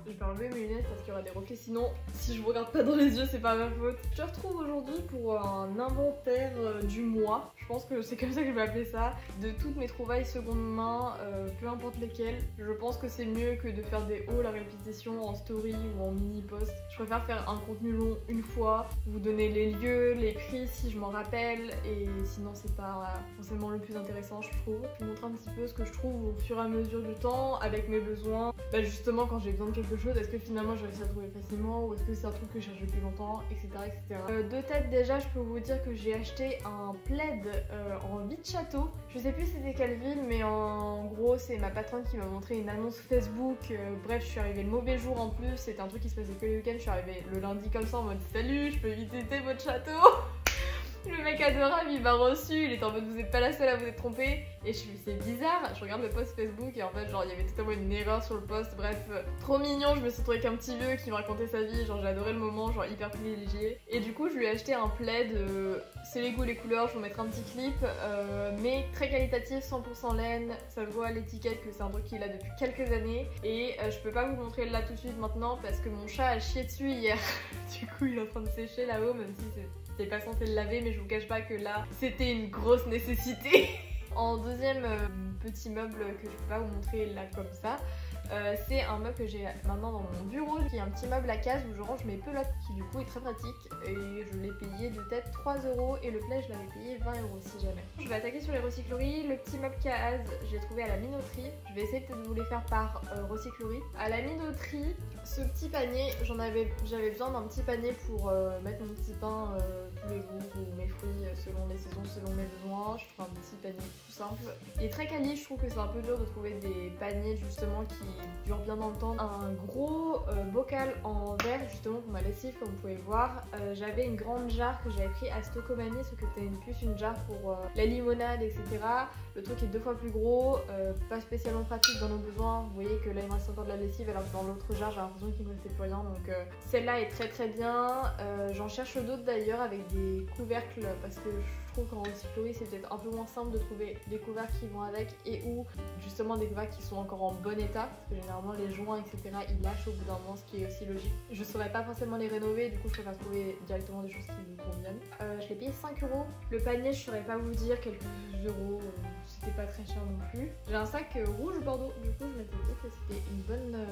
Je vais enlever mes lunettes parce qu'il y aura des reflets, sinon si je vous regarde pas dans les yeux c'est pas ma faute. Je retrouve aujourd'hui pour un inventaire du mois, je pense que c'est comme ça que je vais appeler ça, de toutes mes trouvailles seconde main, peu importe lesquelles. Je pense que c'est mieux que de faire des hauls à répétition en story ou en mini post. Je préfère faire un contenu long une fois, vous donner les lieux, les prix si je m'en rappelle, et sinon c'est pas forcément le plus intéressant je trouve. Je vous montre un petit peu ce que je trouve au fur et à mesure du temps avec mes besoins. Bah justement quand j'ai besoin de quelque chose, est-ce que finalement j'ai réussi à trouver facilement ou est-ce que c'est un truc que je cherche depuis longtemps, etc. De tête déjà je peux vous dire que j'ai acheté un plaid en vie de château. Je sais plus c'était quelle ville mais en gros c'est ma patronne qui m'a montré une annonce Facebook. Bref je suis arrivée le mauvais jour en plus, c'était un truc qui se passait que le week-end, je suis arrivée le lundi comme ça en mode salut je peux visiter votre château. Le mec adorable, il m'a reçu, il était en mode vous êtes pas la seule à vous être trompée. Et je suis c'est bizarre, je regarde le post Facebook et en fait genre il y avait totalement une erreur sur le post. Bref, trop mignon, je me suis retrouvée avec un petit vieux qui me racontait sa vie, genre j'ai adoré le moment, genre hyper privilégié. Et du coup je lui ai acheté un plaid, c'est les goûts les couleurs, je vous mettrai un petit clip, mais très qualitatif, 100% laine, ça se voit à l'étiquette que c'est un truc qu'il a depuis quelques années. Et je peux pas vous montrer là tout de suite maintenant parce que mon chat a chié dessus hier. Du coup il est en train de sécher là-haut même si c'est pas censé le laver, mais je vous cache pas que là c'était une grosse nécessité. En deuxième petit meuble que je peux pas vous montrer là comme ça, c'est un meuble que j'ai maintenant dans mon bureau qui est un petit meuble à case où je range mes pelotes qui du coup est très pratique et je l'ai payé de tête 3 € et le plaid je l'avais payé 20 € si jamais. Je vais attaquer sur les recycleries. Le petit meuble Kaaz je l'ai trouvé à la minoterie, je vais essayer peut-être de vous les faire par recyclerie. À la minoterie, ce petit panier, j'avais besoin d'un petit panier pour mettre mon petit pain tous les jours ou mes fruits selon les saisons, selon mes besoins. Je trouve un petit panier tout simple. Il est très quali, je trouve que c'est un peu dur de trouver des paniers justement qui dure bien dans le temps. Un gros bocal en verre justement pour ma lessive comme vous pouvez voir. J'avais une grande jarre que j'avais pris à Stocomanie, sauf que c'était plus une jarre pour la limonade etc. Le truc est 2 fois plus gros, pas spécialement pratique dans nos besoins. Vous voyez que là il me reste encore de la lessive alors que dans l'autre jarre j'ai l'impression qu'il me restait plus rien. Donc celle-là est très bien. J'en cherche d'autres d'ailleurs avec des couvercles parce que je trouve qu'en recyclerie c'est peut-être un peu moins simple de trouver des couvercles qui vont avec et ou justement des couvercles qui sont encore en bon état parce que généralement les joints etc ils lâchent au bout d'un moment, ce qui est aussi logique. Je saurais pas forcément les rénover, du coup je préfère trouver directement des choses qui me conviennent. Je l'ai payé 5 €. Le panier je saurais pas vous dire, quelques euros, c'était pas très cher non plus. J'ai un sac rouge bordeaux, du coup je m'étais dit que c'était une bonne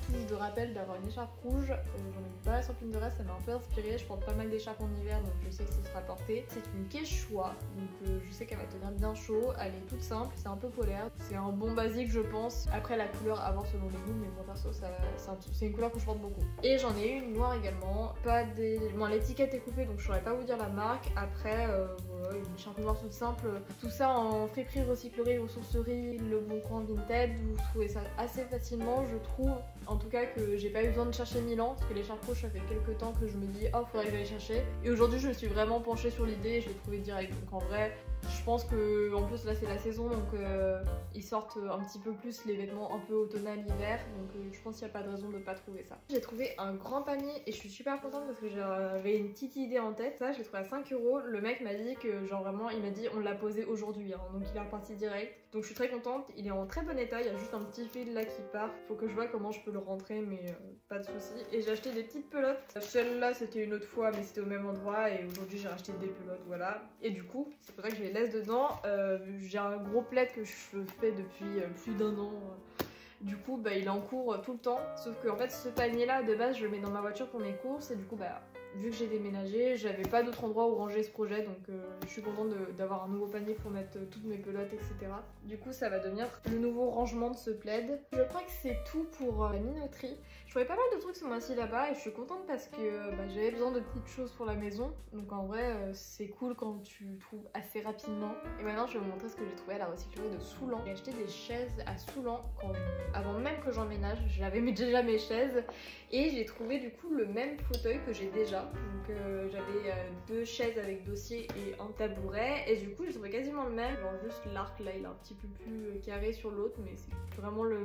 touche de rappel d'avoir une écharpe rouge. J'en ai mis pas sur Pinterest, ça m'a un peu inspiré, je porte pas mal d'écharpes en hiver donc je sais que ce sera porté. C'est une Quechua, donc je sais qu'elle va tenir bien chaud, elle est toute simple, c'est un peu polaire, c'est un bon basique je pense. Après la couleur à voir selon les goûts, mais moi perso c'est une couleur que je porte beaucoup. Et j'en ai une noire également, pas des... Bon l'étiquette est coupée donc je saurais pas vous dire la marque. Après voilà, une écharpe noire toute simple, tout ça en friperie, recyclerie, ressourcerie, Le Bon Coin, Vinted, vous trouvez ça assez facilement je trouve. En tout cas que j'ai pas eu besoin de chercher Milan, parce que l'écharpe rouge ça fait quelques temps que je me dis oh faudrait que j'aille chercher. Et aujourd'hui je me suis vraiment penchée sur l'idée et je l'ai trouvé direct. Donc en vrai je pense que en plus là c'est la saison donc ils sortent un petit peu plus les vêtements un peu automnal hiver donc je pense qu'il n'y a pas de raison de pas trouver ça. J'ai trouvé un grand panier et je suis super contente parce que j'avais une petite idée en tête. Ça je l'ai trouvé à 5 €. Le mec m'a dit que genre vraiment il m'a dit on l'a posé aujourd'hui hein, donc il est reparti direct. Donc je suis très contente, il est en très bon état, il y a juste un petit fil là qui part. Faut que je vois comment je peux le rentrer mais pas de soucis. Et j'ai acheté des petites pelotes. Celle-là c'était une autre fois mais c'était au même endroit et aujourd'hui j'ai racheté des pelotes voilà. Et du coup c'est pour ça que je les laisse dedans. J'ai un gros plaid que je fais depuis plus d'1 an. Du coup bah il est en cours tout le temps. Sauf que en fait ce panier là de base je le mets dans ma voiture pour mes courses et du coup bah vu que j'ai déménagé, j'avais pas d'autre endroit où ranger ce projet donc je suis contente d'avoir un nouveau panier pour mettre toutes mes pelotes etc. Du coup ça va devenir le nouveau rangement de ce plaid. Je crois que c'est tout pour la minoterie. Je trouvais pas mal de trucs ce mois-ci là-bas et je suis contente parce que j'avais besoin de petites choses pour la maison. Donc en vrai c'est cool quand tu trouves assez rapidement. Et maintenant je vais vous montrer ce que j'ai trouvé à la recyclerie de Soulan. J'ai acheté des chaises à Soulan avant même que j'emménage. J'avais déjà mes chaises et j'ai trouvé du coup le même fauteuil que j'ai déjà. Donc j'avais 2 chaises avec dossier et un tabouret et du coup j'ai trouvé quasiment le même. Genre juste l'arc là il est un petit peu plus carré sur l'autre mais c'est vraiment le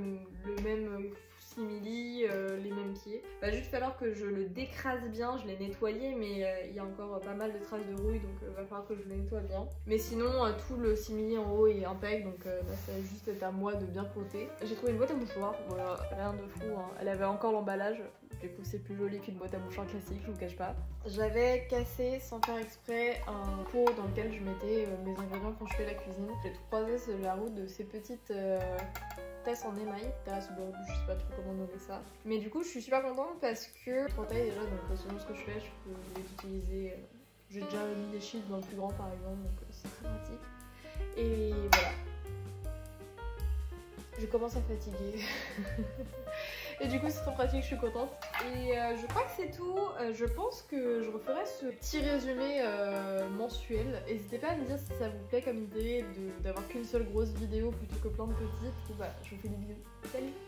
même simili. les mêmes pieds. Va juste falloir que je le décrase bien, je l'ai nettoyé mais il y a encore pas mal de traces de rouille donc va falloir que je le nettoie bien. Mais sinon tout le simili en haut est impec donc là ça va juste être à moi de bien frotter. J'ai trouvé une boîte à mouchoirs, voilà, rien de fou hein. Elle avait encore l'emballage, du coup c'est plus joli qu'une boîte à mouchoirs classique, je vous cache pas. J'avais cassé sans faire exprès un pot dans lequel je mettais mes ingrédients quand je fais la cuisine. J'ai croisé sur la route de ces petites tasses en émail, tasses, bon, je sais pas trop comment nommer ça. Mais du coup je suis super contente parce que 3 tailles déjà, donc selon ce que je fais, je peux les utiliser. J'ai déjà mis des sheets dans le plus grand par exemple, donc c'est très pratique. Et voilà. Je commence à fatiguer. Et du coup c'est trop pratique, je suis contente. Et je crois que c'est tout. Je pense que je referai ce petit résumé mensuel. N'hésitez pas à me dire si ça vous plaît comme idée d'avoir qu'une seule grosse vidéo plutôt que plein de petites. Du coup bah je vous fais des bisous. Salut!